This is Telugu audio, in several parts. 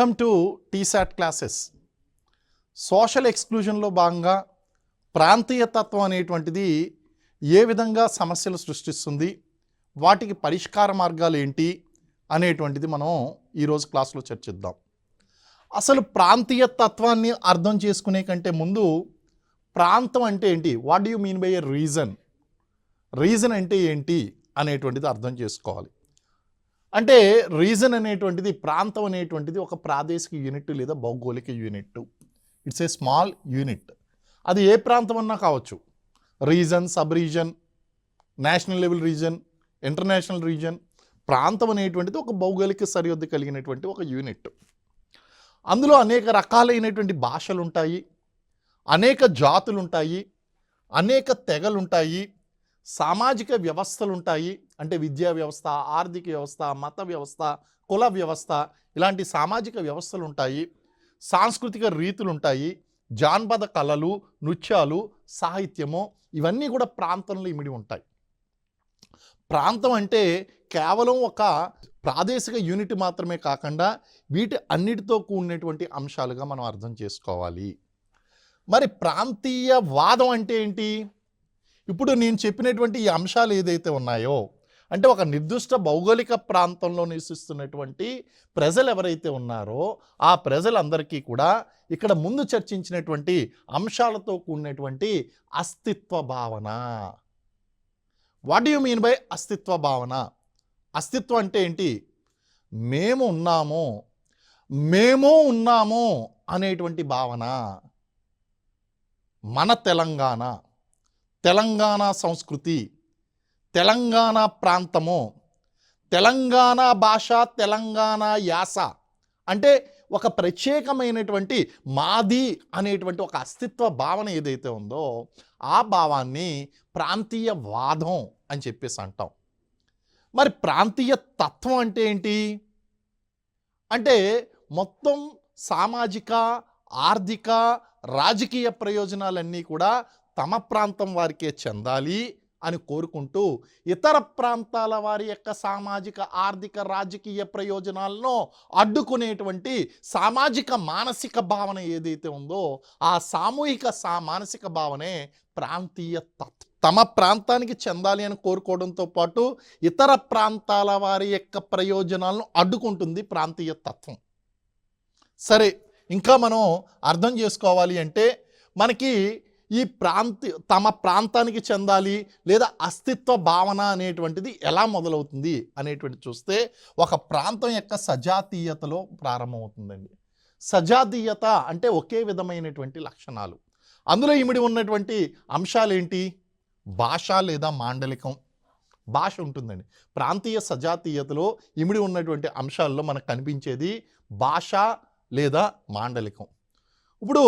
Welcome to TSAT classes. Social ఎక్స్క్లూజన్లో భాగంగా ప్రాంతీయ తత్వం అనేటువంటిది ఏ విధంగా సమస్యలు సృష్టిస్తుంది, వాటికి పరిష్కార మార్గాలు ఏంటి అనేటువంటిది మనం ఈరోజు క్లాస్లో చర్చిద్దాం. అసలు ప్రాంతీయ తత్వాన్ని అర్థం చేసుకునే కంటే ముందు ప్రాంతం అంటే ఏంటి, what do you mean by A reason అంటే ఏంటి అనేటువంటిది అర్థం చేసుకోవాలి. అంటే రీజన్ అనేటువంటిది, ప్రాంతం అనేటువంటిది ఒక ప్రాదేశిక యూనిట్ లేదా భౌగోళిక unit. It's a small unit. అది ఏ ప్రాంతం అన్నా కావచ్చు. Reason, sub reason, national level reason, international reason. ప్రాంతం అనేటువంటిది ఒక భౌగోళిక సరిహద్దు కలిగినటువంటి ఒక యూనిట్. అందులో అనేక రకాలైనటువంటి భాషలు ఉంటాయి, అనేక జాతులు ఉంటాయి, అనేక తెగలు ఉంటాయి, సామాజిక వ్యవస్థలు ఉంటాయి. అంటే విద్యా వ్యవస్థ, ఆర్థిక వ్యవస్థ, మత వ్యవస్థ, కుల వ్యవస్థ, ఇలాంటి సామాజిక వ్యవస్థలు ఉంటాయి. సాంస్కృతిక రీతులు ఉంటాయి, జానపద కళలు, నృత్యాలు, సాహిత్యము, ఇవన్నీ కూడా ప్రాంతంలో ఇమిడి ఉంటాయి. ప్రాంతం అంటే కేవలం ఒక ప్రాదేశిక యూనిట్ మాత్రమే కాకుండా వీటి అన్నిటితో కూడినటువంటి అంశాలుగా మనం అర్థం చేసుకోవాలి. మరి ప్రాంతీయ వాదం అంటే ఏంటి? ఇప్పుడు నేను చెప్పినటువంటి ఈ అంశాలు ఏదైతే ఉన్నాయో, అంటే ఒక నిర్దిష్ట భౌగోళిక ప్రాంతంలో నివసిస్తున్నటువంటి ప్రజలు ఎవరైతే ఉన్నారో ఆ ప్రజలందరికీ కూడా ఇక్కడ ముందు చర్చించినటువంటి అంశాలతో కూడినటువంటి అస్తిత్వ భావన. What do you mean by అస్తిత్వ భావన? అస్తిత్వం అంటే ఏంటి? మేము ఉన్నాము అనేటువంటి భావన. మన తెలంగాణ సంస్కృతి, తెలంగాణ ప్రాంతము, తెలంగాణ భాష, తెలంగాణ యాస అంటే ఒక ప్రత్యేకమైనటువంటి మాది అనేటువంటి ఒక అస్తిత్వ భావన ఏదైతే ఉందో ఆ భావాన్ని ప్రాంతీయ వాదం అని చెప్పేసి అంటాం. మరి ప్రాంతీయ తత్వం అంటే ఏంటి? అంటే మొత్తం సామాజిక, ఆర్థిక, రాజకీయ ప్రయోజనాలన్నీ కూడా తమ ప్రాంతం వారికే చెందాలి అని కోరుకుంటూ ఇతర ప్రాంతాల వారి యొక్క సామాజిక, ఆర్థిక, రాజకీయ ప్రయోజనాలను అడ్డుకునేటువంటి సామాజిక మానసిక భావన ఏదైతే ఉందో ఆ సామూహిక మానసిక భావనే ప్రాంతీయ తత్వం. తమ ప్రాంతానికి చెందాలి అని కోరుకోవడంతో పాటు ఇతర ప్రాంతాల వారి యొక్క ప్రయోజనాలను అడ్డుకుంటుంది ప్రాంతీయ తత్వం. సరే, ఇంకా మనం అర్థం చేసుకోవాలి అంటే మనకి ఈ తమ ప్రాంతానికి చెందాలి లేదా అస్తిత్వ భావన అనేటువంటిది ఎలా మొదలవుతుంది అనేటువంటి చూస్తే ఒక ప్రాంతం యొక్క సజాతీయతలో ప్రారంభమవుతుందండి. సజాతీయత అంటే ఒకే విధమైనటువంటి లక్షణాలు. అందులో ఇమిడి ఉన్నటువంటి అంశాలు ఏంటి? భాష లేదా మాండలికం. భాష ఉంటుందండి. ప్రాంతీయ సజాతీయతలో ఇమిడి ఉన్నటువంటి అంశాల్లో మనకు కనిపించేది భాష లేదా మాండలికం. ఇప్పుడు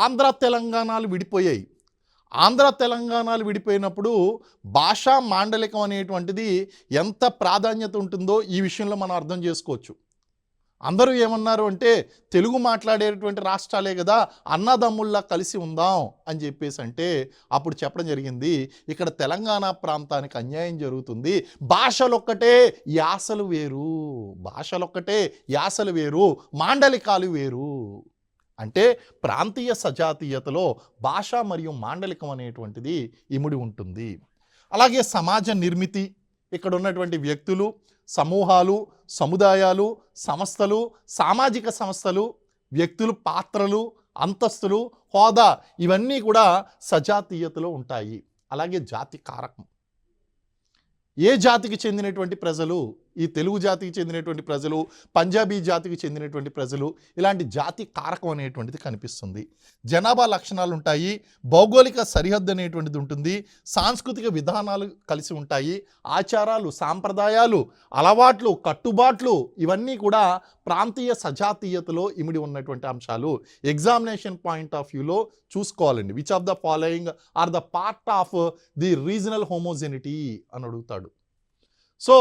ఆంధ్ర తెలంగాణలు విడిపోయాయి. ఆంధ్ర తెలంగాణలు విడిపోయినప్పుడు భాషా మాండలికం అనేటువంటిది ఎంత ప్రాధాన్యత ఉంటుందో ఈ విషయంలో మనం అర్థం చేసుకోవచ్చు. అందరూ ఏమన్నారు అంటే తెలుగు మాట్లాడేటువంటి రాష్ట్రాలే కదా, అన్నదమ్ముల్లా కలిసి ఉందాం అని చెప్పేసి అంటే అప్పుడు చెప్పడం జరిగింది ఇక్కడ తెలంగాణ ప్రాంతానికి అన్యాయం జరుగుతుంది, భాషలొక్కటే యాసలు వేరు, మాండలికాలు వేరు. అంటే ప్రాంతీయ సజాతీయతలో భాష మరియు మాండలికం అనేటువంటిది ఇముడి ఉంటుంది. అలాగే సమాజ నిర్మితి, ఇక్కడ ఉన్నటువంటి వ్యక్తులు, సమూహాలు, సముదాయాలు, సంస్థలు, సామాజిక సంస్థలు, వ్యక్తులు, పాత్రలు, అంతస్తులు, హోదా, ఇవన్నీ కూడా సజాతీయతలో ఉంటాయి. అలాగే జాతి కారకం. ఏ జాతికి చెందినటువంటి ప్రజలు, ఈ తెలుగు జాతికి చెందినటువంటి ప్రజలు, పంజాబీ జాతికి చెందినటువంటి ప్రజలు, ఇలాంటి జాతి కారకం అనేటువంటిది కనిపిస్తుంది. జనాభా లక్షణాలు ఉంటాయి, భౌగోళిక సరిహద్దు అనేటువంటిది ఉంటుంది, సాంస్కృతిక విధానాలు కలిసి ఉంటాయి, ఆచారాలు, సాంప్రదాయాలు, అలవాట్లు, కట్టుబాట్లు, ఇవన్నీ కూడా ప్రాంతీయ సజాతీయతలో ఇమిడి ఉన్నటువంటి అంశాలు. ఎగ్జామినేషన్ పాయింట్ ఆఫ్ వ్యూలో చూసుకోవాలండి. Which of the following are the part of the regional homogeneity అని అడుగుతాడు. సో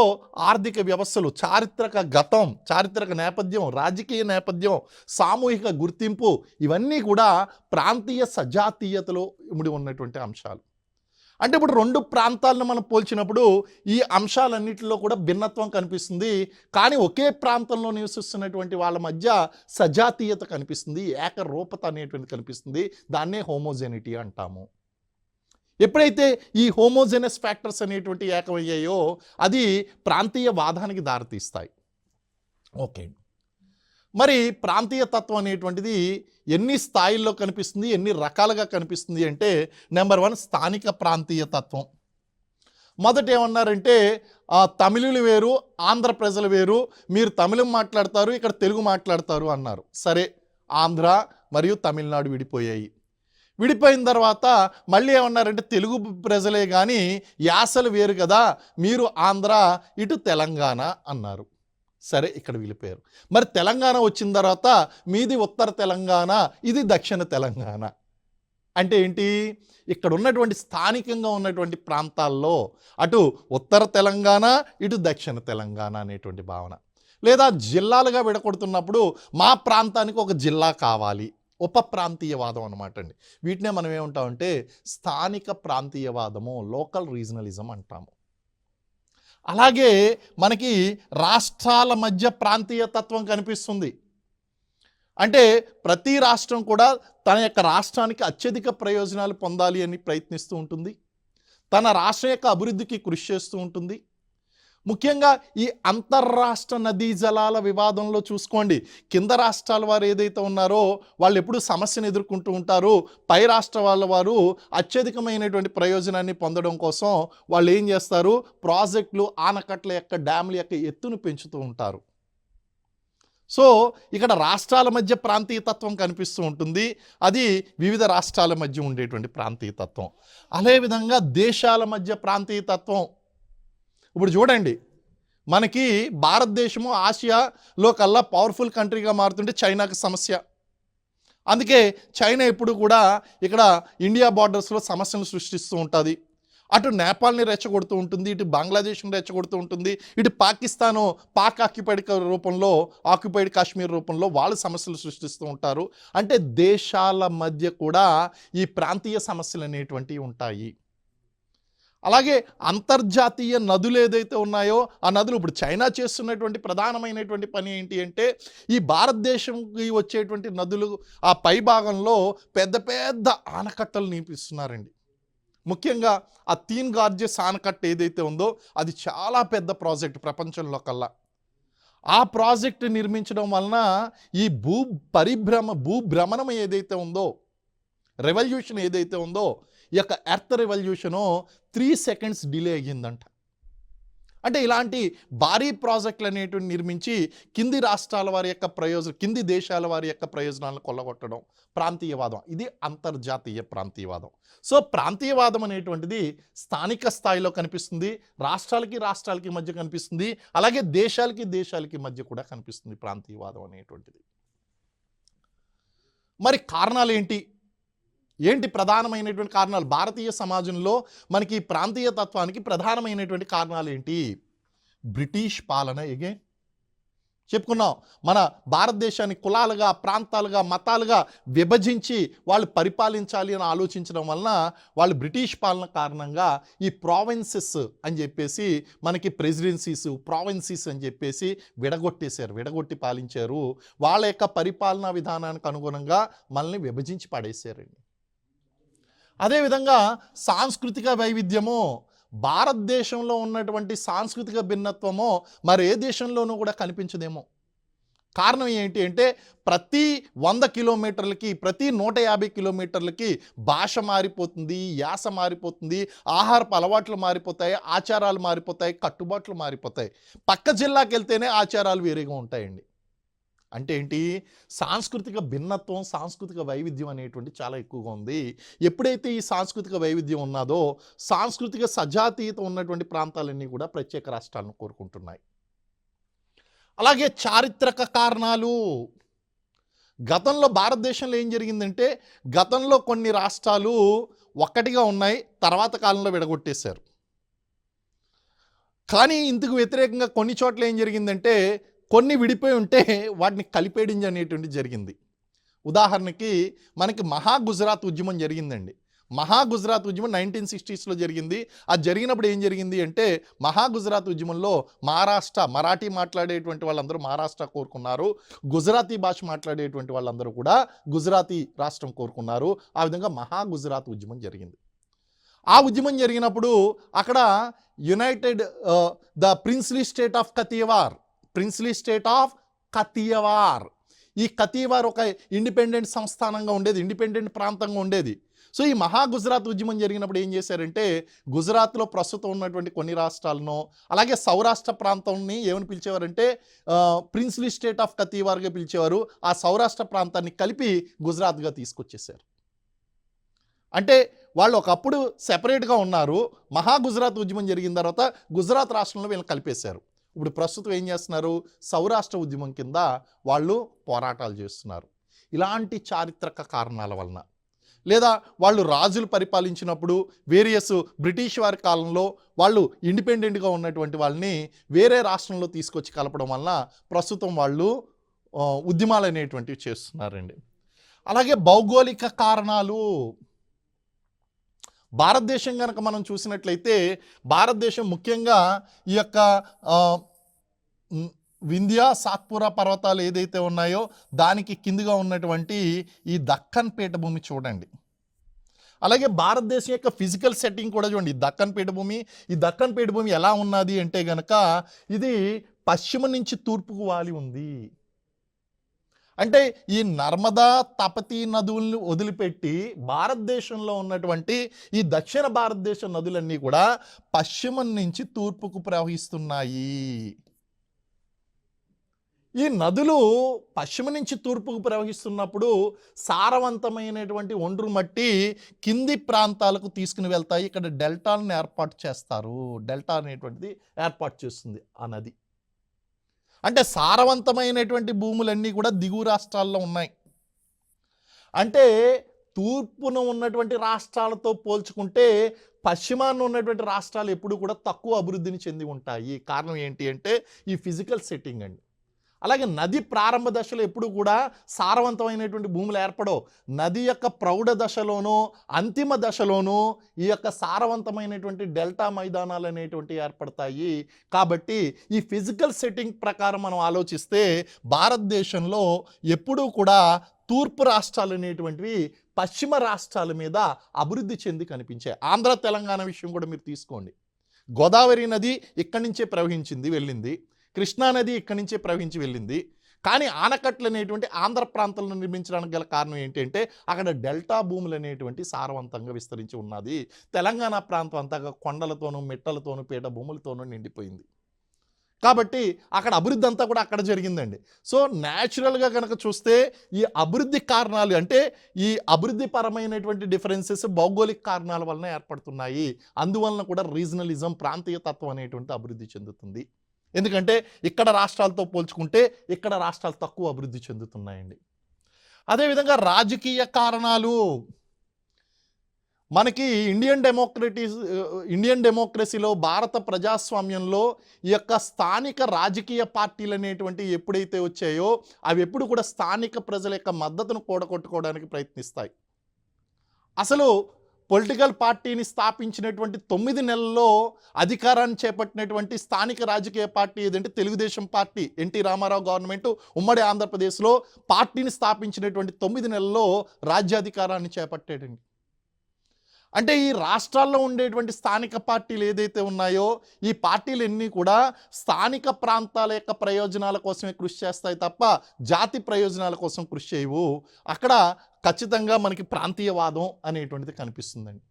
ఆర్థిక వ్యవస్థలు, చారిత్రక గతం, చారిత్రక నేపథ్యం, రాజకీయ నేపథ్యం, సామూహిక గుర్తింపు, ఇవన్నీ కూడా ప్రాంతీయ సజాతీయతలో ఇమిడి ఉన్నటువంటి అంశాలు. అంటే ఇప్పుడు రెండు ప్రాంతాలను మనం పోల్చినప్పుడు ఈ అంశాలన్నిటిలో కూడా భిన్నత్వం కనిపిస్తుంది. కానీ ఒకే ప్రాంతంలో నివసిస్తున్నటువంటి వాళ్ళ మధ్య సజాతీయత కనిపిస్తుంది, ఏకరూపత అనేటువంటిది కనిపిస్తుంది. దాన్నే హోమోజెనిటీ అంటాము. ఎప్పుడైతే ఈ హోమోజెనస్ ఫ్యాక్టర్స్ అనేటువంటి ఏకమయ్యాయో అది ప్రాంతీయ వాదానికి దారితీస్తాయి. ఓకే, మరి ప్రాంతీయ తత్వం అనేటువంటిది ఎన్ని స్థాయిల్లో కనిపిస్తుంది, ఎన్ని రకాలుగా కనిపిస్తుంది అంటే, నెంబర్ 1 స్థానిక ప్రాంతీయ తత్వం. మొదట ఏమన్నారంటే తమిళులు వేరు, ఆంధ్ర ప్రజలు వేరు, మీరు తమిళం మాట్లాడతారు, ఇక్కడ తెలుగు మాట్లాడతారు అన్నారు. సరే, ఆంధ్ర మరియు తమిళనాడు విడిపోయాయి. విడిపోయిన తర్వాత మళ్ళీ ఏమన్నారంటే తెలుగు ప్రజలే కానీ యాసలు వేరు కదా, మీరు ఆంధ్ర, ఇటు తెలంగాణ అన్నారు. సరే, ఇక్కడ వెళ్ళిపోయారు. మరి తెలంగాణ వచ్చిన తర్వాత మీది ఉత్తర తెలంగాణ, ఇది దక్షిణ తెలంగాణ. అంటే ఏంటి? ఇక్కడ ఉన్నటువంటి స్థానికంగా ఉన్నటువంటి ప్రాంతాల్లో అటు ఉత్తర తెలంగాణ, ఇటు దక్షిణ తెలంగాణ అనేటువంటి భావన. లేదా జిల్లాలుగా విడగొడుతున్నప్పుడు మా ప్రాంతానికి ఒక జిల్లా కావాలి, ఉప ప్రాంతీయవాదం అనమాట అండి. వీటినే మనం ఏమంటామంటే స్థానిక ప్రాంతీయవాదము, లోకల్ రీజనలిజం అంటాము. అలాగే మనకి రాష్ట్రాల మధ్య ప్రాంతీయ తత్వం కనిపిస్తుంది. అంటే ప్రతి రాష్ట్రం కూడా తన యొక్క రాష్ట్రానికి అత్యధిక ప్రయోజనాలు పొందాలి అని ప్రయత్నిస్తూ ఉంటుంది, తన రాష్ట్రం యొక్క అభివృద్ధికి కృషి చేస్తూ ఉంటుంది. ముఖ్యంగా ఈ అంతర్రాష్ట్ర నదీ జలాల వివాదంలో చూసుకోండి, కింద రాష్ట్రాల వారు ఏదైతే ఉన్నారో వాళ్ళు ఎప్పుడు సమస్యను ఎదుర్కొంటూ ఉంటారు. పై రాష్ట్ర వారు అత్యధికమైనటువంటి ప్రయోజనాన్ని పొందడం కోసం వాళ్ళు ఏం చేస్తారు? ప్రాజెక్టులు, ఆనకట్ల యొక్క డ్యాముల యొక్క ఎత్తును పెంచుతూ ఉంటారు. సో ఇక్కడ రాష్ట్రాల మధ్య ప్రాంతీయతత్వం కనిపిస్తూ ఉంటుంది. అది వివిధ రాష్ట్రాల మధ్య ఉండేటువంటి ప్రాంతీయతత్వం. అదేవిధంగా దేశాల మధ్య ప్రాంతీయతత్వం. ఇప్పుడు చూడండి, మనకి భారతదేశము ఆసియాలో కల్లా పవర్ఫుల్ కంట్రీగా మారుతుంటే చైనాకి సమస్య. అందుకే చైనా ఎప్పుడు కూడా ఇక్కడ ఇండియా బార్డర్స్లో సమస్యలు సృష్టిస్తూ ఉంటుంది. అటు నేపాల్ని రెచ్చగొడుతూ ఉంటుంది, ఇటు బంగ్లాదేశ్ని రెచ్చగొడుతూ ఉంటుంది, ఇటు పాకిస్తాను పాక్ ఆక్యుపైడ్ కాశ్మీర్ రూపంలో వాళ్ళు సమస్యలు సృష్టిస్తూ ఉంటారు. అంటే దేశాల మధ్య కూడా ఈ ప్రాంతీయ సమస్యలు అనేటువంటివి ఉంటాయి. అలాగే అంతర్జాతీయ నదులు ఏదైతే ఉన్నాయో ఆ నదులు, ఇప్పుడు చైనా చేస్తున్నటువంటి ప్రధానమైనటువంటి పని ఏంటి అంటే ఈ భారతదేశంకి వచ్చేటువంటి నదులు ఆ పై భాగంలో పెద్ద పెద్ద ఆనకట్టలు నిర్మిస్తున్నారండి. ముఖ్యంగా ఆ తీన్ గార్జెస్ ఆనకట్ట ఏదైతే ఉందో అది చాలా పెద్ద ప్రాజెక్ట్ ప్రపంచంలో కల్లా. ఆ ప్రాజెక్ట్ నిర్మించడం వలన ఈ భూభ్రమణం ఏదైతే ఉందో, రెవల్యూషన్ ఏదైతే ఉందో, ఈ యొక్క ఎర్త్ రెవల్యూషను 3 సెకండ్స్ డిలే అయ్యిందంట. అంటే ఇలాంటి భారీ ప్రాజెక్టులు అనేటివి నిర్మించి కింది రాష్ట్రాల వారి యొక్క కింది దేశాల వారి యొక్క ప్రయోజనాలను కొల్లగొట్టడం ప్రాంతీయవాదం. ఇది అంతర్జాతీయ ప్రాంతీయవాదం. సో ప్రాంతీయవాదం అనేటువంటిది స్థానిక స్థాయిలో కనిపిస్తుంది, రాష్ట్రాలకి మధ్య కనిపిస్తుంది, అలాగే దేశాలకి మధ్య కూడా కనిపిస్తుంది ప్రాంతీయవాదం అనేటువంటిది. మరి కారణాలు ఏంటి ప్రధానమైనటువంటి కారణాలు? భారతీయ సమాజంలో మనకి ప్రాంతీయ తత్వానికి ప్రధానమైనటువంటి కారణాలు ఏంటి? బ్రిటిష్ పాలన. చెప్పుకున్నాం, మన భారతదేశాన్ని కులాలుగా, ప్రాంతాలుగా, మతాలుగా విభజించి వాళ్ళు పరిపాలించాలి అని ఆలోచించడం వలన వాళ్ళు బ్రిటిష్ పాలన కారణంగా ఈ ప్రావిన్సెస్ అని చెప్పేసి మనకి ప్రెసిడెన్సీస్, ప్రావిన్సీస్ అని చెప్పేసి విడగొట్టి పాలించారు. వాళ్ళ యొక్క పరిపాలనా విధానానికి అనుగుణంగా మనల్ని విభజించి పడేశారండి. అదేవిధంగా సాంస్కృతిక వైవిధ్యము, భారతదేశంలో ఉన్నటువంటి సాంస్కృతిక భిన్నత్వము మరి ఏ దేశంలోనూ కూడా కనిపించదేమో. కారణం ఏంటి అంటే ప్రతి 100 కిలోమీటర్లకి, ప్రతి 150 కిలోమీటర్లకి భాష మారిపోతుంది, యాస మారిపోతుంది, ఆహారపు అలవాట్లు మారిపోతాయి, ఆచారాలు మారిపోతాయి, కట్టుబాట్లు మారిపోతాయి. పక్క జిల్లాకి వెళ్తేనే ఆచారాలు వేరేగా ఉంటాయండి. అంటే ఏంటి? సాంస్కృతిక భిన్నత్వం, సాంస్కృతిక వైవిధ్యం అనేటువంటి చాలా ఎక్కువగా ఉంది. ఎప్పుడైతే ఈ సాంస్కృతిక వైవిధ్యం ఉన్నదో సాంస్కృతిక సజాతీయత ఉన్నటువంటి ప్రాంతాలన్నీ కూడా ప్రత్యేక రాష్ట్రాలను కోరుకుంటున్నాయి. అలాగే చారిత్రక కారణాలు. గతంలో భారతదేశంలో ఏం జరిగిందంటే గతంలో కొన్ని రాష్ట్రాలు ఒక్కటిగా ఉన్నాయి, తర్వాత కాలంలో విడగొట్టేశారు. కానీ ఇందుకు వ్యతిరేకంగా కొన్ని చోట్ల ఏం జరిగిందంటే కొన్ని విడిపోయి ఉంటే వాటిని కలిపేయడం అనేటువంటి జరిగింది. ఉదాహరణకి మనకి మహా గుజరాత్ ఉద్యమం జరిగిందండి. మహా గుజరాత్ ఉద్యమం 1960స్లో జరిగింది. అది జరిగినప్పుడు ఏం జరిగింది అంటే మహా గుజరాత్ ఉద్యమంలో మరాఠీ మాట్లాడేటువంటి వాళ్ళందరూ మహారాష్ట్ర కోరుకున్నారు. గుజరాతీ భాష మాట్లాడేటువంటి వాళ్ళందరూ కూడా గుజరాతీ రాష్ట్రం కోరుకున్నారు. ఆ విధంగా మహా గుజరాత్ ఉద్యమం జరిగింది. ఆ ఉద్యమం జరిగినప్పుడు అక్కడ united the princely state of Kathiawar, ఈ కతియవార్ ఒక ఇండిపెండెంట్ సంస్థానంగా ఉండేది, ఇండిపెండెంట్ ప్రాంతంగా ఉండేది. సో ఈ మహా గుజరాత్ ఉద్యమం జరిగినప్పుడు ఏం చేశారంటే గుజరాత్లో ప్రస్తుతం ఉన్నటువంటి కొన్ని రాష్ట్రాలను అలాగే సౌరాష్ట్ర ప్రాంతాన్ని ఏమని పిలిచేవారంటే ప్రిన్స్లీ స్టేట్ ఆఫ్ కతియవార్గా పిలిచేవారు. ఆ సౌరాష్ట్ర ప్రాంతాన్ని కలిపి గుజరాత్గా తీసుకొచ్చేసారు. అంటే వాళ్ళు ఒకప్పుడు సెపరేట్గా ఉన్నారు. మహా గుజరాత్ ఉద్యమం జరిగిన తర్వాత గుజరాత్ రాష్ట్రంలో వీళ్ళని కలిపేశారు. ఇప్పుడు ప్రస్తుతం ఏం చేస్తున్నారు, సౌరాష్ట్ర ఉద్యమం కింద వాళ్ళు పోరాటాలు చేస్తున్నారు. ఇలాంటి చారిత్రక కారణాల వలన లేదా వాళ్ళు రాజులు పరిపాలించినప్పుడు వేరియస్ బ్రిటిష్ వారి కాలంలో వాళ్ళు ఇండిపెండెంట్గా ఉన్నటువంటి వాళ్ళని వేరే రాష్ట్రంలో తీసుకొచ్చి కలపడం వలన ప్రస్తుతం వాళ్ళు ఉద్యమాలు అనేటువంటివి చేస్తున్నారండి. అలాగే భౌగోళిక కారణాలు. భారతదేశం కనుక మనం చూసినట్లయితే భారతదేశం ముఖ్యంగా ఈ యొక్క వింధ్య సాత్పురా పర్వతాలు ఏదైతే ఉన్నాయో దానికి కిందిగా ఉన్నటువంటి ఈ దక్కన్ పీఠభూమి చూడండి. అలాగే భారతదేశం యొక్క ఫిజికల్ సెట్టింగ్ కూడా చూడండి. ఈ దక్కన్ పీఠభూమి ఎలా ఉన్నది అంటే గనక ఇది పశ్చిమ నుంచి తూర్పుకు వాలి ఉంది. అంటే ఈ నర్మదా తపతీ నదులను వదిలిపెట్టి భారతదేశంలో ఉన్నటువంటి ఈ దక్షిణ భారతదేశ నదులన్నీ కూడా పశ్చిమం నుంచి తూర్పుకు ప్రవహిస్తున్నాయి. ఈ నదులు పశ్చిమ నుంచి తూర్పుకు ప్రవహిస్తున్నప్పుడు సారవంతమైనటువంటి ఒండ్రు మట్టి కింది ప్రాంతాలకు తీసుకుని వెళ్తాయి. ఇక్కడ డెల్టాలను ఏర్పాటు చేస్తారు. డెల్టా అనేటువంటిది ఏర్పాటు చేస్తుంది ఆ నది. అంటే సారవంతమైనటువంటి భూములన్నీ కూడా దిగువ రాష్ట్రాల్లో ఉన్నాయి. అంటే తూర్పున ఉన్నటువంటి రాష్ట్రాలతో పోల్చుకుంటే పశ్చిమాన ఉన్నటువంటి రాష్ట్రాలు ఎప్పుడు కూడా తక్కువ అభివృద్ధిని చెంది ఉంటాయి. కారణం ఏంటి అంటే ఈ ఫిజికల్ సెట్టింగ్ అండి. అలాగే నది ప్రారంభ దశలో ఎప్పుడు కూడా సారవంతమైనటువంటి భూములు ఏర్పడవు. నది యొక్క ప్రౌఢ దశలోనూ అంతిమ దశలోనూ ఈ యొక్క సారవంతమైనటువంటి డెల్టా మైదానాలు అనేటువంటివి ఏర్పడతాయి. కాబట్టి ఈ ఫిజికల్ సెట్టింగ్ ప్రకారం మనం ఆలోచిస్తే భారతదేశంలో ఎప్పుడూ కూడా తూర్పు రాష్ట్రాలు అనేటువంటివి పశ్చిమ రాష్ట్రాల మీద అభివృద్ధి చెంది కనిపించాయి. ఆంధ్ర తెలంగాణ విషయం కూడా మీరు తీసుకోండి. గోదావరి నది ఇక్కడి నుంచే వెళ్ళింది. కృష్ణానది ఇక్కడి నుంచే ప్రవహించి వెళ్ళింది. కానీ ఆనకట్లు అనేటువంటి ఆంధ్ర ప్రాంతంలో నిర్మించడానికి గల కారణం ఏంటంటే అక్కడ డెల్టా భూములు అనేటువంటి సారవంతంగా విస్తరించి ఉన్నది. తెలంగాణ ప్రాంతం అంతా కొండలతోనూ మిట్టలతోనూ పీఠ భూములతోనూ నిండిపోయింది. కాబట్టి అక్కడ అభివృద్ధి అంతా కూడా అక్కడ జరిగిందండి. సో న్యాచురల్గా కనుక చూస్తే ఈ అభివృద్ధి కారణాలు అంటే ఈ అభివృద్ధి పరమైనటువంటి డిఫరెన్సెస్ భౌగోళిక కారణాల వలన ఏర్పడుతున్నాయి. అందువలన కూడా రీజనలిజం, ప్రాంతీయ తత్వం అనేటువంటి అభివృద్ధి చెందుతుంది. ఎందుకంటే ఇక్కడ రాష్ట్రాలతో పోల్చుకుంటే ఇక్కడ రాష్ట్రాలు తక్కువ అభివృద్ధి చెందుతున్నాయండి. అదేవిధంగా రాజకీయ కారణాలు. మనకి ఇండియన్ డెమోక్రసీలో భారత ప్రజాస్వామ్యంలో ఈ యొక్క స్థానిక రాజకీయ పార్టీలు అనేటువంటి ఎప్పుడైతే వచ్చాయో అవి ఎప్పుడు కూడా స్థానిక ప్రజల యొక్క మద్దతును కూడగొట్టుకోవడానికి ప్రయత్నిస్తాయి. అసలు పొలిటికల్ పార్టీని స్థాపించినటువంటి 9 నెలల్లో అధికారాన్ని చేపట్టినటువంటి స్థానిక రాజకీయ పార్టీ ఏదంటే Telugu Desam party. NT Rama Rao government ఉమ్మడి ఆంధ్రప్రదేశ్లో పార్టీని స్థాపించినటువంటి 9 నెలల్లో రాజ్యాధికారాన్ని చేపట్టేటండి. అంటే ఈ రాష్ట్రాల్లో ఉండేటువంటి స్థానిక పార్టీలు ఏదైతే ఉన్నాయో ఈ పార్టీలన్నీ కూడా స్థానిక ప్రాంతాల యొక్క ప్రయోజనాల కోసమే కృషి చేస్తాయి తప్ప జాతి ప్రయోజనాల కోసం కృషి చేయవు. అక్కడ ఖచ్చితంగా మనకి ప్రాంతీయవాదం అనేటువంటిది కనిపిస్తుందండి.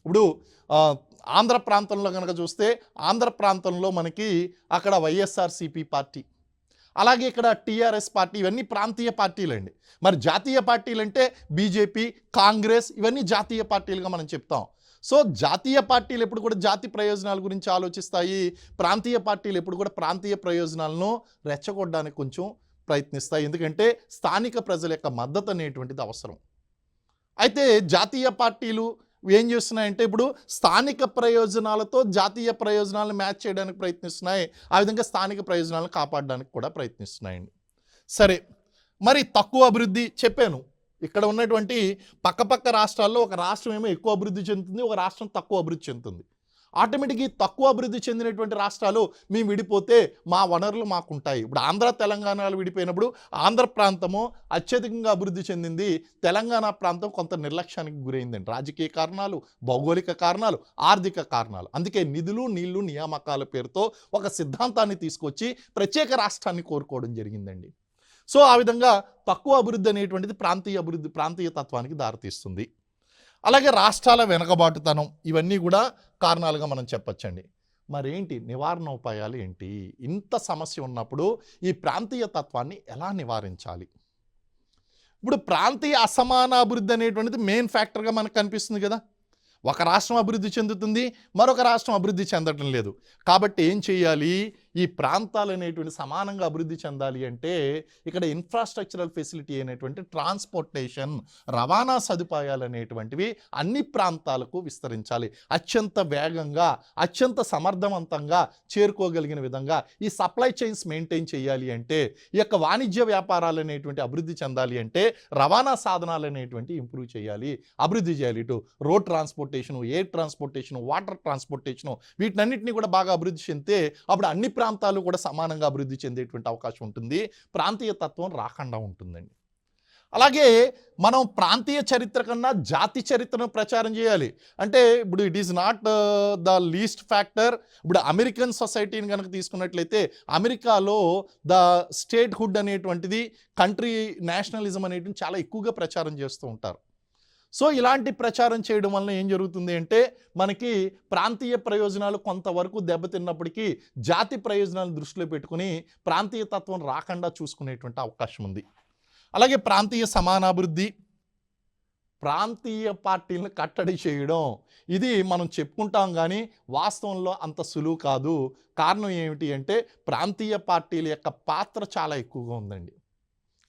ఇప్పుడు ఆంధ్ర ప్రాంతంలో కనుక చూస్తే ఆంధ్ర ప్రాంతంలో మనకి అక్కడ వైఎస్ఆర్సీపీ పార్టీ, అలాగే ఇక్కడ టీఆర్ఎస్ పార్టీ, ఇవన్నీ ప్రాంతీయ పార్టీలండి. మరి జాతీయ పార్టీలు అంటే బీజేపీ, కాంగ్రెస్, ఇవన్నీ జాతీయ పార్టీలుగా మనం చెప్తాం. సో జాతీయ పార్టీలు ఎప్పుడు కూడా జాతి ప్రయోజనాల గురించి ఆలోచిస్తాయి. ప్రాంతీయ పార్టీలు ఎప్పుడు కూడా ప్రాంతీయ ప్రయోజనాలను రెచ్చగొట్టడానికి కొంచెం ప్రయత్నిస్తాయి. ఎందుకంటే స్థానిక ప్రజల యొక్క మద్దతు అనేటువంటిది అవసరం. అయితే జాతీయ పార్టీలు ఏం చేస్తున్నాయంటే ఇప్పుడు స్థానిక ప్రయోజనాలతో జాతీయ ప్రయోజనాలను మ్యాచ్ చేయడానికి ప్రయత్నిస్తున్నాయి. ఆ విధంగా స్థానిక ప్రయోజనాలను కాపాడడానికి కూడా ప్రయత్నిస్తున్నాయండి. సరే, మరి తక్కువ అభివృద్ధి చెప్పాను. ఇక్కడ ఉన్నటువంటి పక్కపక్క రాష్ట్రాల్లో ఒక రాష్ట్రం ఏమో ఎక్కువ అభివృద్ధి చెందుతుంది, ఒక రాష్ట్రం తక్కువ అభివృద్ధి చెందుతుంది. ఆటోమేటిక్గా తక్కువ అభివృద్ధి చెందినటువంటి రాష్ట్రాలు మేము విడిపోతే మా వనరులు మాకుంటాయి. ఇప్పుడు ఆంధ్ర తెలంగాణలు విడిపోయినప్పుడు ఆంధ్ర ప్రాంతము అత్యధికంగా అభివృద్ధి చెందింది, తెలంగాణ ప్రాంతం కొంత నిర్లక్ష్యానికి గురైందండి. రాజకీయ కారణాలు, భౌగోళిక కారణాలు, ఆర్థిక కారణాలు. అందుకే నిధులు, నీళ్లు, నియామకాల పేరుతో ఒక సిద్ధాంతాన్ని తీసుకొచ్చి ప్రత్యేక రాష్ట్రాన్ని కోరుకోవడం జరిగిందండి. సో ఆ విధంగా తక్కువ అభివృద్ధి అనేటువంటిది ప్రాంతీయ తత్వానికి దారితీస్తుంది. అలాగే రాష్ట్రాల వెనకబాటుతనం, ఇవన్నీ కూడా కారణాలుగా మనం చెప్పొచ్చండి. మరేంటి నివారణ ఉపాయాలు ఏంటి? ఇంత సమస్య ఉన్నప్పుడు ఈ ప్రాంతీయ తత్వాన్ని ఎలా నివారించాలి? ఇప్పుడు ప్రాంతీయ అసమాన అభివృద్ధి అనేటువంటిది మెయిన్ ఫ్యాక్టర్గా మనకు కనిపిస్తుంది కదా. ఒక రాష్ట్రం అభివృద్ధి చెందుతుంది, మరొక రాష్ట్రం అభివృద్ధి చెందటం లేదు. కాబట్టి ఏం చేయాలి? ఈ ప్రాంతాలు అనేటువంటి సమానంగా అభివృద్ధి చెందాలి అంటే ఇక్కడ ఇన్ఫ్రాస్ట్రక్చరల్ ఫెసిలిటీ అనేటువంటి ట్రాన్స్పోర్టేషన్, రవాణా సదుపాయాలు అనేటువంటివి అన్ని ప్రాంతాలకు విస్తరించాలి. అత్యంత వేగంగా, అత్యంత సమర్థవంతంగా చేరుకోగలిగిన విధంగా ఈ సప్లై చైన్స్ మెయింటైన్ చేయాలి అంటే, ఈ యొక్క వాణిజ్య వ్యాపారాలు అనేటువంటి అభివృద్ధి చెందాలి అంటే రవాణా సాధనాలు అనేటువంటి ఇంప్రూవ్ చేయాలి, అభివృద్ధి చేయాలి. ఇటు road transportation, air transportation, water transportation, వీటన్నిటిని కూడా బాగా అభివృద్ధి చెందితే అప్పుడు అన్ని ప్రాంతాలు కూడా సమానంగా అభివృద్ధి చెందేటువంటి అవకాశం ఉంటుంది, ప్రాంతీయ తత్వం రాకుండా ఉంటుందండి. అలాగే మనం ప్రాంతీయ చరిత్ర కన్నా జాతి చరిత్రను ప్రచారం చేయాలి. అంటే ఇప్పుడు it is not the least factor. ఇప్పుడు అమెరికన్ సొసైటీని కనుక తీసుకున్నట్లయితే అమెరికాలో ద స్టేట్ హుడ్ అనేటువంటిది, కంట్రీ నేషనలిజం అనేటువంటి చాలా ఎక్కువగా ప్రచారం చేస్తూ ఉంటారు. సో ఇలాంటి ప్రచారం చేయడం వలన ఏం జరుగుతుంది అంటే మనకి ప్రాంతీయ ప్రయోజనాలు కొంతవరకు దెబ్బతిన్నప్పటికీ జాతి ప్రయోజనాలను దృష్టిలో పెట్టుకుని ప్రాంతీయ తత్వం రాకుండా చూసుకునేటువంటి అవకాశం ఉంది. అలాగే ప్రాంతీయ సమానాభివృద్ధి, ప్రాంతీయ పార్టీలను కట్టడి చేయడం, ఇది మనం చెప్పుకుంటాం కానీ వాస్తవంలో అంత సులువు కాదు. కారణం ఏమిటి అంటే ప్రాంతీయ పార్టీల యొక్క పాత్ర చాలా ఎక్కువగా ఉందండి.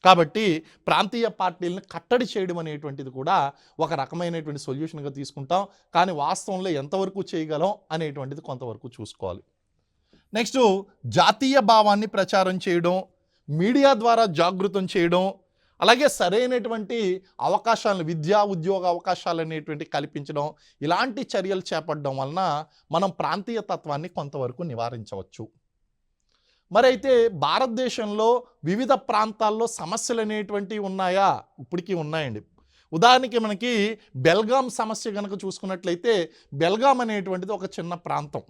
కాబట్టి ప్రాంతీయ పార్టీలను కట్టడి చేయడం అనేటువంటిది కూడా ఒక రకమైనటువంటి సొల్యూషన్గా తీసుకుంటాం, కానీ వాస్తవంలో ఎంతవరకు చేయగలం అనేటువంటిది కొంతవరకు చూసుకోవాలి. నెక్స్ట్ జాతీయ భావాన్ని ప్రచారం చేయడం, మీడియా ద్వారా జాగృతం చేయడం, అలాగే సరైనటువంటి అవకాశాలను, విద్యా ఉద్యోగ అవకాశాలు అనేటువంటి కల్పించడం, ఇలాంటి చర్యలు చేపట్టడం వలన మనం ప్రాంతీయ తత్వాన్ని కొంతవరకు నివారించవచ్చు. మరైతే భారతదేశంలో వివిధ ప్రాంతాల్లో సమస్యలు అనేటువంటివి ఉన్నాయా? ఇప్పటికీ ఉన్నాయండి. ఉదాహరణకి మనకి బెల్గాం సమస్య కనుక చూసుకున్నట్లయితే, బెల్గాం అనేటువంటిది ఒక చిన్న ప్రాంతం.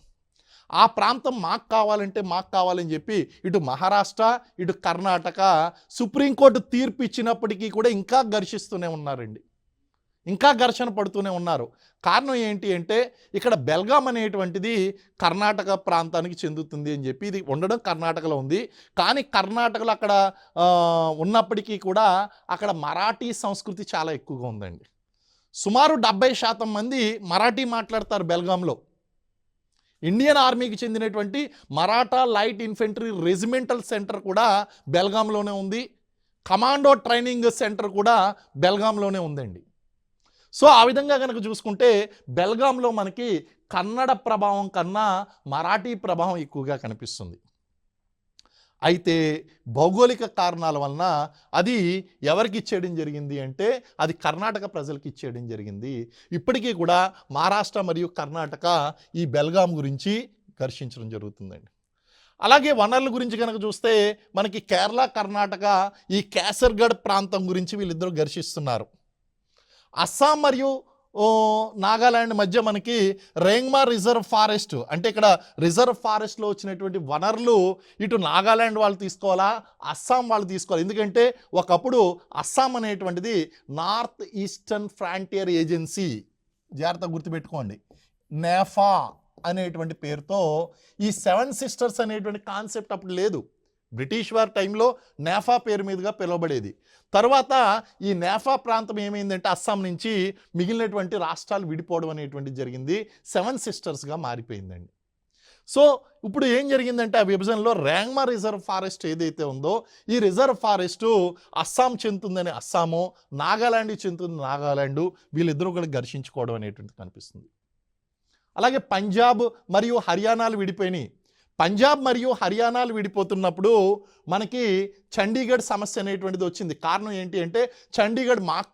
ఆ ప్రాంతం మాకు కావాలని చెప్పి ఇటు మహారాష్ట్ర, ఇటు కర్ణాటక సుప్రీంకోర్టు తీర్పు ఇచ్చినప్పటికీ కూడా ఇంకా ఘర్షిస్తూనే ఉన్నారండి, ఇంకా ఘర్షణ పడుతూనే ఉన్నారు. కారణం ఏంటి అంటే ఇక్కడ బెల్గాం అనేటువంటిది కర్ణాటక ప్రాంతానికి చెందుతుంది అని చెప్పి, ఇది ఉండడం కర్ణాటకలో ఉంది. కానీ కర్ణాటకలో అక్కడ ఉన్నప్పటికీ కూడా అక్కడ మరాఠీ సంస్కృతి చాలా ఎక్కువగా ఉందండి. సుమారు 70% మంది మరాఠీ మాట్లాడతారు బెల్గాంలో. ఇండియన్ ఆర్మీకి చెందినటువంటి Maratha light infantry regimental centre కూడా బెల్గాంలోనే ఉంది. కమాండో ట్రైనింగ్ సెంటర్ కూడా బెల్గాంలోనే ఉందండి. సో ఆ విధంగా కనుక చూసుకుంటే బెల్గాంలో మనకి కన్నడ ప్రభావం కన్నా మరాఠీ ప్రభావం ఎక్కువగా కనిపిస్తుంది. అయితే భౌగోళిక కారణాల వలన అది ఎవరికి ఇచ్చేయడం జరిగింది అంటే అది కర్ణాటక ప్రజలకు ఇచ్చేయడం జరిగింది. ఇప్పటికీ కూడా మహారాష్ట్ర మరియు కర్ణాటక ఈ బెల్గాం గురించి ఘర్షించడం జరుగుతుందండి. అలాగే వనరుల గురించి కనుక చూస్తే మనకి కేరళ, కర్ణాటక ఈ కేసర్గఢ్ ప్రాంతం గురించి వీళ్ళిద్దరూ ఘర్షిస్తున్నారు. అస్సాం మరియు నాగాలాండ్ మధ్య మనకి రేంగ్మా రిజర్వ్ ఫారెస్ట్, అంటే ఇక్కడ రిజర్వ్ ఫారెస్ట్లో వచ్చినటువంటి వనరులు ఇటు నాగాలాండ్ వాళ్ళు తీసుకోవాలా, అస్సాం వాళ్ళు తీసుకోవాలి. ఎందుకంటే ఒకప్పుడు అస్సాం అనేటువంటిది నార్త్ ఈస్టర్న్ ఫ్రాంటియర్ ఏజెన్సీ, జాగ్రత్తగా గుర్తుపెట్టుకోండి, నేఫా అనేటువంటి పేరుతో ఈ 7 సిస్టర్స్ అనేటువంటి కాన్సెప్ట్ అప్పుడు లేదు. బ్రిటిష్ వారి టైంలో నేఫా పేరు మీదుగా పిలువబడేది. తర్వాత ఈ నేఫా ప్రాంతం ఏమైందంటే అస్సాం నుంచి మిగిలినటువంటి రాష్ట్రాలు విడిపోవడం అనేటువంటిది జరిగింది, 7 సిస్టర్స్గా మారిపోయిందండి. సో ఇప్పుడు ఏం జరిగిందంటే ఆ విభజనలో రేంగ్మా రిజర్వ్ ఫారెస్ట్ ఏదైతే ఉందో ఈ రిజర్వ్ ఫారెస్టు అస్సాం చెందుతుందని అస్సాము, నాగాలాండ్ చెందుతుంది నాగాలాండు, వీళ్ళిద్దరూ కూడా ఘర్షించుకోవడం అనేటువంటిది కనిపిస్తుంది. అలాగే పంజాబ్ మరియు హర్యానాలు విడిపోయినాయి. పంజాబ్ మరియు హర్యానాలు విడిపోతున్నప్పుడు మనకి చండీగఢ్ సమస్య అనేటువంటిది వచ్చింది. కారణం ఏంటి అంటే చండీగఢ్ మాకు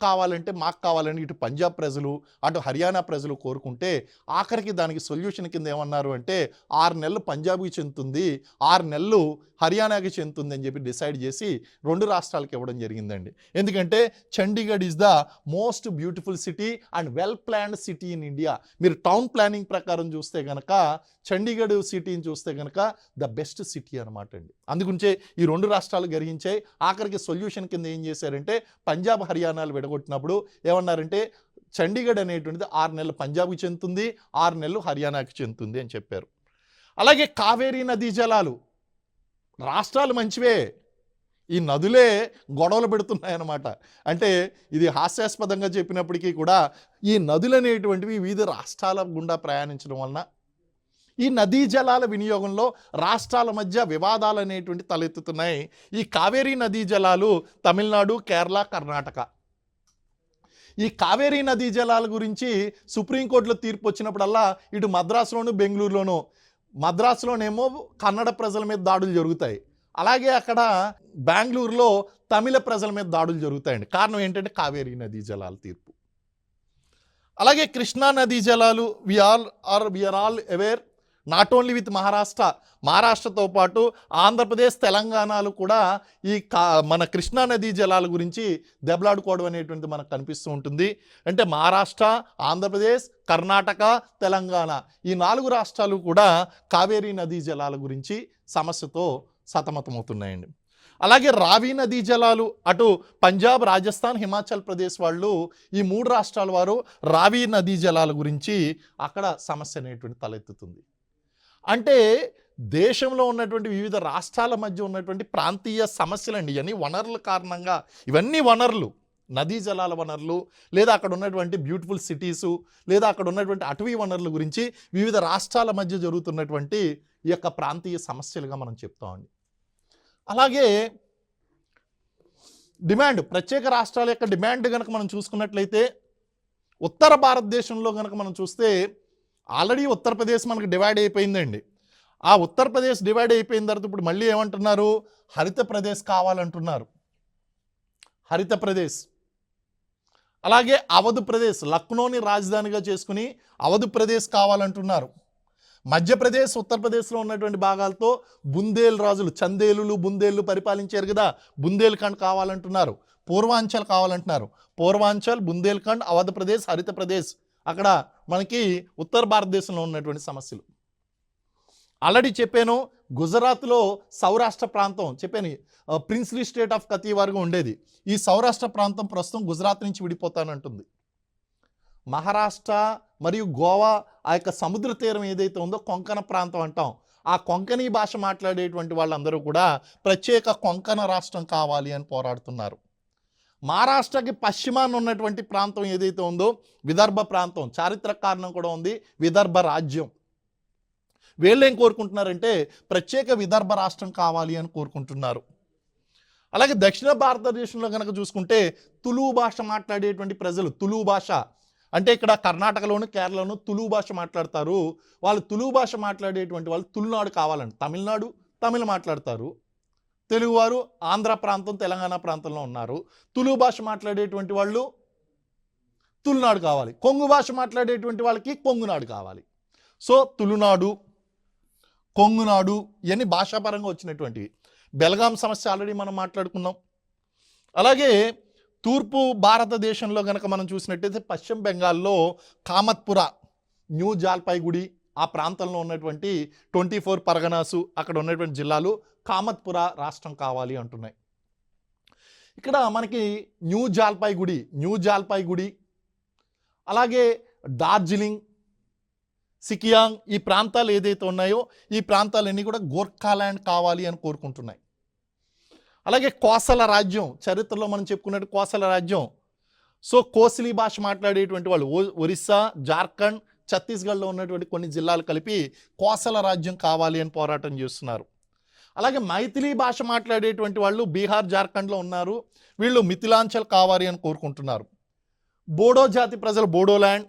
కావాలని ఇటు పంజాబ్ ప్రజలు అటు హర్యానా ప్రజలు కోరుకుంటే ఆఖరికి దానికి సొల్యూషన్ కింద ఏమన్నారు అంటే 6 నెలలు పంజాబ్కి చెందుతుంది, 6 నెలలు హర్యానాకి చెందుతుంది అని చెప్పి డిసైడ్ చేసి 2 రాష్ట్రాలకు ఇవ్వడం జరిగిందండి. ఎందుకంటే Chandigarh is the most beautiful city and well planned city in India. మీరు టౌన్ ప్లానింగ్ ప్రకారం చూస్తే కనుక చండీగఢ్ సిటీని చూస్తే కనుక ద బెస్ట్ సిటీ అనమాట అండి. అందుగురించే ఈ 2 రాష్ట్రాలు గర్హించాయి. ఆఖరికి సొల్యూషన్ కింద ఏం చేశారంటే పంజాబ్ హర్యానాలు విడగొట్టినప్పుడు ఏమన్నారంటే చండీగఢ్ అనేటువంటిది 6 నెలలు పంజాబ్కి చెందుతుంది, 6 నెలలు హర్యానాకి చెందుతుంది అని చెప్పారు. అలాగే కావేరీ నదీ జలాలు, రాష్ట్రాలు మంచివే, ఈ నదులే గొడవలు పెడుతున్నాయన్నమాట. అంటే ఇది హాస్యాస్పదంగా చెప్పినప్పటికీ కూడా ఈ నదులు అనేటువంటివి వివిధ రాష్ట్రాల గుండా ప్రయాణించడం వలన ఈ నదీ జలాల వినియోగంలో రాష్ట్రాల మధ్య వివాదాలు అనేటువంటి తలెత్తుతున్నాయి. ఈ కావేరీ నదీ జలాలు తమిళనాడు, కేరళ, కర్ణాటక. ఈ కావేరీ నదీ జలాల గురించి సుప్రీంకోర్టులో తీర్పు వచ్చినప్పుడల్లా ఇటు మద్రాసులోను బెంగళూరులోను, మద్రాసులోనేమో కన్నడ ప్రజల మీద దాడులు జరుగుతాయి, అలాగే అక్కడ బెంగళూరులో తమిళ ప్రజల మీద దాడులు జరుగుతాయండి. కారణం ఏంటంటే కావేరీ నదీ జలాల తీర్పు. అలాగే కృష్ణా నదీ జలాలు we are all aware not only with మహారాష్ట్రతో పాటు ఆంధ్రప్రదేశ్, తెలంగాణలు కూడా ఈ మన కృష్ణా నదీ జలాల గురించి దెబ్బలాడుకోవడం అనేటువంటిది మనకు కనిపిస్తూ ఉంటుంది. అంటే మహారాష్ట్ర, ఆంధ్రప్రదేశ్, కర్ణాటక, తెలంగాణ ఈ 4 రాష్ట్రాలు కూడా కావేరీ నదీ జలాల గురించి సమస్యతో సతమతమవుతున్నాయండి. అలాగే రావి నదీ జలాలు అటు పంజాబ్, రాజస్థాన్, హిమాచల్ ప్రదేశ్ వాళ్ళు ఈ 3 రాష్ట్రాల వారు రావి నదీ జలాల గురించి అక్కడ సమస్య అనేటువంటి తలెత్తుతుంది. అంటే దేశంలో ఉన్నటువంటి వివిధ రాష్ట్రాల మధ్య ఉన్నటువంటి ప్రాంతీయ సమస్యలండి. ఇవన్నీ వనరుల కారణంగా, ఇవన్నీ వనరులు, నదీ జలాల వనరులు, లేదా అక్కడ ఉన్నటువంటి బ్యూటిఫుల్ సిటీసు, లేదా అక్కడ ఉన్నటువంటి అటవీ వనరుల గురించి వివిధ రాష్ట్రాల మధ్య జరుగుతున్నటువంటి ఈ యొక్క ప్రాంతీయ సమస్యలుగా మనం చెప్తామండి. అలాగే డిమాండ్, ప్రత్యేక రాష్ట్రాల యొక్క డిమాండ్ కనుక మనం చూసుకున్నట్లయితే ఉత్తర భారతదేశంలో కనుక మనం చూస్తే ఆల్రెడీ ఉత్తరప్రదేశ్ మనకు డివైడ్ అయిపోయిందండి. ఆ ఉత్తరప్రదేశ్ డివైడ్ అయిపోయిన తర్వాత ఇప్పుడు మళ్ళీ ఏమంటున్నారు, హరిత ప్రదేశ్ కావాలంటున్నారు. హరిత ప్రదేశ్. అలాగే అవధ్ ప్రదేశ్, లక్నోని రాజధానిగా చేసుకుని అవధ్ ప్రదేశ్ కావాలంటున్నారు. మధ్యప్రదేశ్, ఉత్తరప్రదేశ్లో ఉన్నటువంటి భాగాలతో బుందేల్ రాజులు, చందేలు, బుందేళ్ళు పరిపాలించారు కదా, బుందేల్ఖండ్ కావాలంటున్నారు. పూర్వాంచల్ కావాలంటున్నారు. పూర్వాంచల్, బుందేల్ఖండ్, అవధ్ ప్రదేశ్, హరిత ప్రదేశ్ అక్కడ మనకి ఉత్తర భారతదేశంలో ఉన్నటువంటి సమస్యలు. ఆల్రెడీ చెప్పాను, గుజరాత్లో సౌరాష్ట్ర ప్రాంతం చెప్పాను, ప్రిన్స్లీ స్టేట్ ఆఫ్ కతీవార్గా ఉండేది. ఈ సౌరాష్ట్ర ప్రాంతం ప్రస్తుతం గుజరాత్ నుంచి విడిపోతానంటుంది. మహారాష్ట్ర మరియు గోవా ఆ యొక్క సముద్ర తీరం ఏదైతే ఉందో కొంకణ ప్రాంతం అంటాం. ఆ కొంకణీ భాష మాట్లాడేటువంటి వాళ్ళందరూ కూడా ప్రత్యేక కొంకణ రాష్ట్రం కావాలి అని పోరాడుతున్నారు. మహారాష్ట్రకి పశ్చిమాన ఉన్నటువంటి ప్రాంతం ఏదైతే ఉందో విదర్భ ప్రాంతం, చారిత్రక కారణం కూడా ఉంది, విదర్భ రాజ్యం. వీళ్ళు ఏం కోరుకుంటున్నారంటే ప్రత్యేక విదర్భ రాష్ట్రం కావాలి అని కోరుకుంటున్నారు. అలాగే దక్షిణ భారతదేశంలో కనుక చూసుకుంటే తులు భాష మాట్లాడేటువంటి ప్రజలు, తులు భాష అంటే ఇక్కడ కర్ణాటకలోను, కేరళలోను తులు భాష మాట్లాడతారు. వాళ్ళు తులు భాష మాట్లాడేటువంటి వాళ్ళు తులునాడు కావాలండి. తమిళనాడు తమిళ మాట్లాడతారు. తెలుగువారు ఆంధ్ర ప్రాంతం, తెలంగాణ ప్రాంతంలో ఉన్నారు. తులు భాష మాట్లాడేటువంటి వాళ్ళు తులునాడు కావాలి. కొంగు భాష మాట్లాడేటువంటి వాళ్ళకి కొంగునాడు కావాలి. సో తులునాడు, కొంగునాడు ఇవన్నీ భాషాపరంగా వచ్చినటువంటివి. బెల్గాం సమస్య ఆల్రెడీ మనం మాట్లాడుకున్నాం. అలాగే తూర్పు భారతదేశంలో కనుక మనం చూసినట్టయితే పశ్చిమ బెంగాల్లో కామత్పుర, న్యూ జాల్పైగుడి ఆ ప్రాంతంలో ఉన్నటువంటి 24 పరగనాసు అక్కడ ఉన్నటువంటి జిల్లాలు కామత్పుర రాష్ట్రం కావాలి అంటున్నాయి. ఇక్కడ మనకి న్యూ జాల్పైగుడి అలాగే డార్జిలింగ్, సికియాంగ్ ఈ ప్రాంతాలు ఏదైతే ఉన్నాయో ఈ ప్రాంతాలన్నీ కూడా గోర్ఖాల్యాండ్ కావాలి అని కోరుకుంటున్నాయి. అలాగే కోసల రాజ్యం, చరిత్రలో మనం చెప్పుకున్నట్టు కోసల రాజ్యం. సో కోసలి భాష మాట్లాడేటువంటి వాళ్ళు ఒరిస్సా, జార్ఖండ్, ఛత్తీస్గఢ్లో ఉన్నటువంటి కొన్ని జిల్లాలు కలిపి కోసల రాజ్యం కావాలి అని పోరాటం చేస్తున్నారు. అలాగే మైథిలీ భాష మాట్లాడేటువంటి వాళ్ళు బీహార్, జార్ఖండ్లో ఉన్నారు. వీళ్ళు మిథిలాంచల్ కావాలి అని కోరుకుంటున్నారు. బోడో జాతి ప్రజలు బోడోల్యాండ్,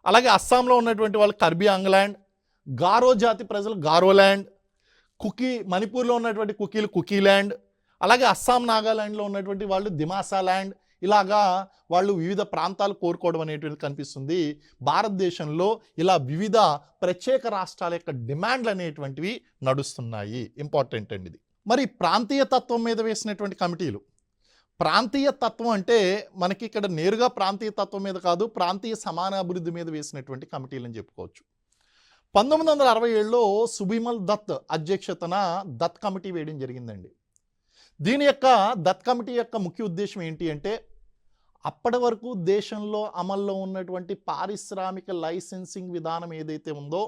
అలాగే అస్సాంలో ఉన్నటువంటి వాళ్ళు కర్బీ ఆంగ్లాండ్, గారో జాతి ప్రజలు గారోల్యాండ్, మణిపూర్లో ఉన్నటువంటి కుకీలు కుకీల్యాండ్, అలాగే అస్సాం నాగాల్యాండ్లో ఉన్నటువంటి వాళ్ళు దిమాసా ల్యాండ్, ఇలాగా వాళ్ళు వివిధ ప్రాంతాలు కోరుకోవడం అనేటువంటిది కనిపిస్తుంది. భారతదేశంలో ఇలా వివిధ ప్రత్యేక రాష్ట్రాల యొక్క డిమాండ్లు అనేటువంటివి నడుస్తున్నాయి. ఇంపార్టెంట్ అండి ఇది. మరి ప్రాంతీయ తత్వం మీద వేసినటువంటి కమిటీలు. ప్రాంతీయ తత్వం అంటే మనకి ఇక్కడ నేరుగా ప్రాంతీయ తత్వం మీద కాదు, ప్రాంతీయ సమాన అభివృద్ధి మీద వేసినటువంటి కమిటీలు అని చెప్పుకోవచ్చు. 1967లో సుబిమల్ దత్ అధ్యక్షతన దత్ కమిటీ వేయడం జరిగిందండి. దీని యొక్క దత్ కమిటీ యొక్క ముఖ్య ఉద్దేశం ఏంటి అంటే, అప్పటి వరకు దేశంలో అమల్లో ఉన్నటువంటి పారిశ్రామిక లైసెన్సింగ్ విధానం ఏదైతే ఉందో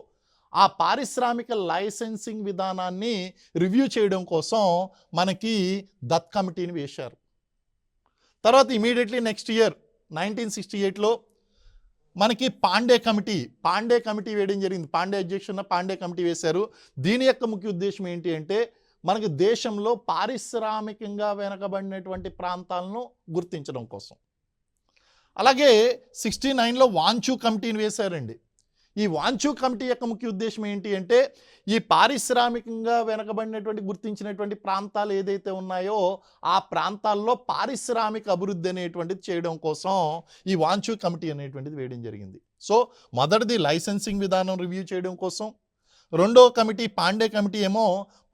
ఆ పారిశ్రామిక లైసెన్సింగ్ విధానాన్ని రివ్యూ చేయడం కోసం మనకి దత్ కమిటీని వేశారు. తర్వాత ఇమీడియట్లీ నెక్స్ట్ ఇయర్ 1968లో మనకి పాండే కమిటీ వేయడం జరిగింది. పాండే అధ్యక్షున పాండే కమిటీ వేశారు. దీని యొక్క ముఖ్య ఉద్దేశం ఏంటి అంటే, మనకి దేశంలో పారిశ్రామికంగా వెనకబడినటువంటి ప్రాంతాలను గుర్తించడం కోసం. అలాగే 69లో వాంచూ కమిటీని వేశారండి. ఈ వాంచూ కమిటీ యొక్క ముఖ్య ఉద్దేశం ఏంటి అంటే, ఈ పారిశ్రామికంగా వెనకబడినటువంటి గుర్తించినటువంటి ప్రాంతాలు ఏదైతే ఉన్నాయో ఆ ప్రాంతాల్లో పారిశ్రామిక అభివృద్ధి అనేటువంటిది చేయడం కోసం ఈ వాంచూ కమిటీ అనేటువంటిది వేయడం జరిగింది. సో మొదటిది లైసెన్సింగ్ విధానం రివ్యూ చేయడం కోసం, రెండో కమిటీ పాండే కమిటీ ఏమో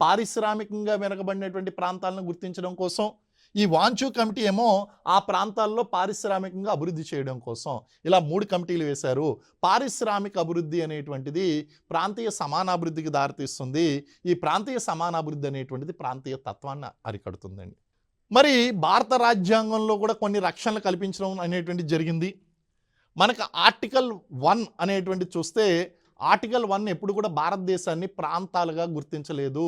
పారిశ్రామికంగా వెనకబడినటువంటి ప్రాంతాలను గుర్తించడం కోసం, ఈ వాంచూ కమిటీ ఏమో ఆ ప్రాంతాల్లో పారిశ్రామికంగా అభివృద్ధి చేయడం కోసం. ఇలా 3 కమిటీలు వేశారు. పారిశ్రామిక అభివృద్ధి అనేటువంటిది ప్రాంతీయ సమానాభివృద్ధికి దారితీస్తుంది. ఈ ప్రాంతీయ సమానాభివృద్ధి అనేటువంటిది ప్రాంతీయ తత్వాన్ని అరికడుతుందండి. మరి భారత రాజ్యాంగంలో కూడా కొన్ని రక్షణలు కల్పించడం అనేటువంటిది జరిగింది. మనకు ఆర్టికల్ 1 అనేటువంటిది చూస్తే, ఆర్టికల్ 1 ఎప్పుడు కూడా భారతదేశాన్ని ప్రాంతాలుగా గుర్తించలేదు,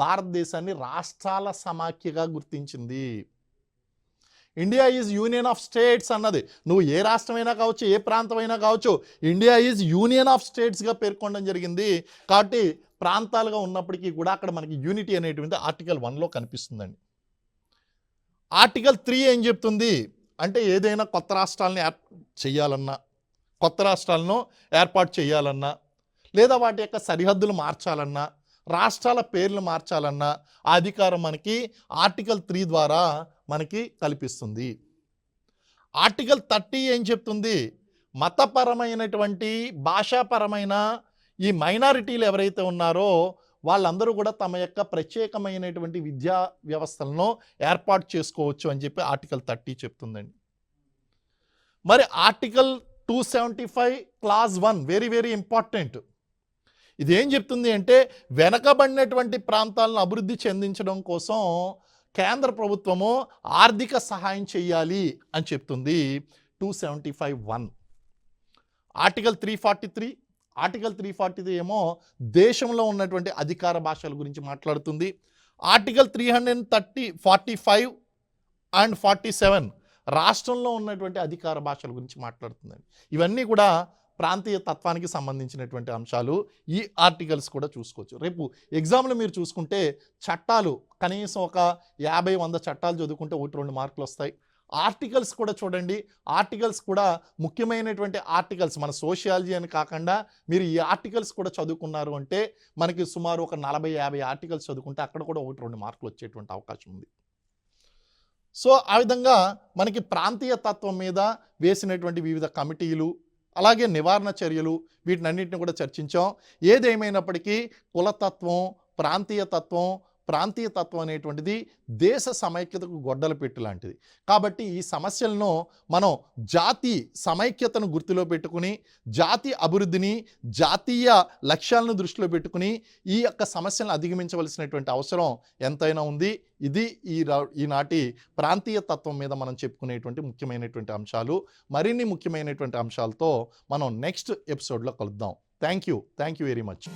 భారతదేశాన్ని రాష్ట్రాల సమాఖ్యగా గుర్తించింది. India is union of states అన్నది, నువ్వు ఏ రాష్ట్రమైనా కావచ్చు, ఏ ప్రాంతమైనా కావచ్చు, ఇండియా ఈజ్ యూనియన్ ఆఫ్ స్టేట్స్గా పేర్కొనడం జరిగింది. కాబట్టి ప్రాంతాలుగా ఉన్నప్పటికీ కూడా అక్కడ మనకి యూనిటీ అనేటువంటి ఆర్టికల్ 1లో కనిపిస్తుందండి. ఆర్టికల్ 3 ఏం చెప్తుంది అంటే, ఏదైనా కొత్త రాష్ట్రాలను ఏర్పాటు చేయాలన్నా, లేదా వాటి యొక్క సరిహద్దులు మార్చాలన్నా, రాష్ట్రాల పేర్లు మార్చాలన్నా ఆ అధికారం మనకి ఆర్టికల్ 3 ద్వారా మనకి కల్పిస్తుంది. ఆర్టికల్ 30 ఏం చెప్తుంది, మతపరమైనటువంటి భాషాపరమైన ఈ మైనారిటీలు ఎవరైతే ఉన్నారో వాళ్ళందరూ కూడా తమ యొక్క ప్రత్యేకమైనటువంటి విద్యా వ్యవస్థలను ఏర్పాటు చేసుకోవచ్చు అని చెప్పి ఆర్టికల్ 30 చెప్తుందండి. మరి article 275 clause 1 very very important. ఇదేం చెప్తుంది అంటే, వెనకబడినటువంటి ప్రాంతాలను అభివృద్ధి చెందించడం కోసం కేంద్ర ప్రభుత్వము ఆర్థిక సహాయం చేయాలి అని చెప్తుంది 275(1). ఆర్టికల్ 343 ఏమో దేశంలో ఉన్నటువంటి అధికార భాషల గురించి మాట్లాడుతుంది. ఆర్టికల్ 345 అండ్ 47 రాష్ట్రంలో ఉన్నటువంటి అధికార భాషల గురించి మాట్లాడుతుందండి. ఇవన్నీ కూడా ప్రాంతీయ తత్వానికి సంబంధించినటువంటి అంశాలు. ఈ ఆర్టికల్స్ కూడా చూసుకోవచ్చు. రేపు ఎగ్జామ్లో మీరు చూసుకుంటే చట్టాలు కనీసం ఒక 50-100 చట్టాలు చదువుకుంటే 1-2 మార్కులు వస్తాయి. ఆర్టికల్స్ కూడా చూడండి, ఆర్టికల్స్ కూడా ముఖ్యమైనటువంటి ఆర్టికల్స్, మన సోషియాలజీ అని కాకుండా మీరు ఈ ఆర్టికల్స్ కూడా చదువుకున్నారు అంటే మనకి సుమారు ఒక 40-50 ఆర్టికల్స్ చదువుకుంటే అక్కడ కూడా 1-2 మార్కులు వచ్చేటువంటి అవకాశం ఉంది. సో ఆ విధంగా మనకి ప్రాంతీయ తత్వం మీద వేసినటువంటి వివిధ కమిటీలు, అలాగే నివారణ చర్యలు, వీటినన్నింటిని కూడా చర్చించాం. ఏదేమైనప్పటికీ కులతత్వం, ప్రాంతీయ తత్వం అనేటువంటిది దేశ సమైక్యతకు గొడ్డల పెట్టు లాంటిది. కాబట్టి ఈ సమస్యలను మనం జాతి సమైక్యతను గుర్తులో పెట్టుకుని, జాతి అభివృద్ధిని, జాతీయ లక్ష్యాలను దృష్టిలో పెట్టుకుని ఈ యొక్క సమస్యలను అధిగమించవలసినటువంటి అవసరం ఎంతైనా ఉంది. ఇది ఈనాటి ప్రాంతీయ తత్వం మీద మనం చెప్పుకునేటువంటి ముఖ్యమైనటువంటి అంశాలు. మరిన్ని ముఖ్యమైనటువంటి అంశాలతో మనం నెక్స్ట్ ఎపిసోడ్లో కలుద్దాం. Thank you very much.